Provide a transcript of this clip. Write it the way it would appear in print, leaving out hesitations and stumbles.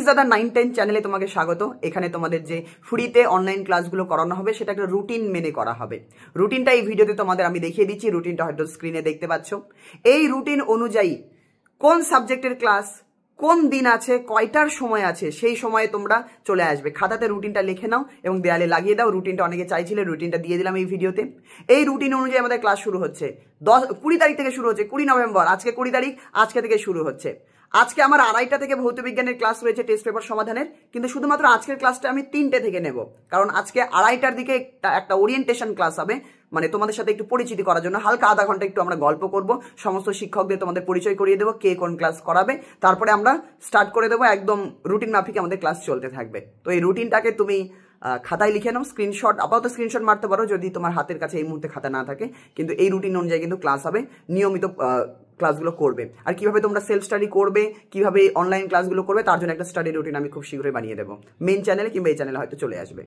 দাদা 9-10 চ্যানেলে তোমাকে স্বাগত। এখানে তোমাদের যে ফ্রিতে অনলাইন ক্লাসগুলো করানো হবে সেটা একটা রুটিন মেনে করা হবে। রুটিনটা এই ভিডিওতে তোমাদের আমি দেখিয়ে দিচ্ছি, রুটিনটা হয়তো স্ক্রিনে দেখতে পাচ্ছ। এই রুটিন অনুযায়ী কোন সাবজেক্টের ক্লাস কোন দিন আছে, কয়টার সময় আছে, সেই সময়ে তোমরা চলে আসবে। খাতাতে রুটিনটা লিখে নাও এবং দেয়ালে লাগিয়ে দাও। রুটিনটা অনেকে চাইছিলে, রুটিনটা দিয়ে দিলাম এই ভিডিওতে। এই রুটিন অনুযায়ী আমাদের ক্লাস শুরু হচ্ছে 20 তারিখ থেকে শুরু হচ্ছে, 20 নভেম্বর, আজকে 20 তারিখ, আজকে থেকে শুরু হচ্ছে। আজকে আমার 2:30টা থেকে ভৌতবিজ্ঞানের ক্লাস রয়েছে টেস্ট পেপার সমাধানের, কিন্তু শুধুমাত্র আজকের ক্লাসটা আমি 3টে থেকে নেব, কারণ আজকে 2:30টার দিকে একটা ওরিয়েন্টেশন ক্লাস হবে, মানে তোমাদের সাথে একটু পরিচিতি করার জন্য হালকা আধা ঘন্টা একটু আমরা গল্প করব, সমস্ত শিক্ষকদের তোমাদের পরিচয় করিয়ে দেবো, কে কোন ক্লাস করাবে, তারপরে আমরা স্টার্ট করে দেবো। একদম রুটিন মাফিক আমাদের ক্লাস চলতে থাকবে। তো এই রুটিনটাকে তুমি খাতায় লিখে নাও, স্ক্রিনশট, আপাতত স্ক্রিনশট মারতে পারো যদি তোমার হাতের কাছে এই মুহূর্তে খাতা না থাকে, কিন্তু এই রুটিন অনুযায়ী কিন্তু ক্লাস হবে, নিয়মিত ক্লাসগুলো করবে। আর কিভাবে তোমরা সেলফ স্টাডি করবে, কিভাবে অনলাইন ক্লাসগুলো করবে, তার জন্য একটা স্টাডি রুটিন আমি খুব শীঘ্রই বানিয়ে দেবো। মেন চ্যানেলে কিংবা এই চ্যানেলে হয়তো চলে আসবে।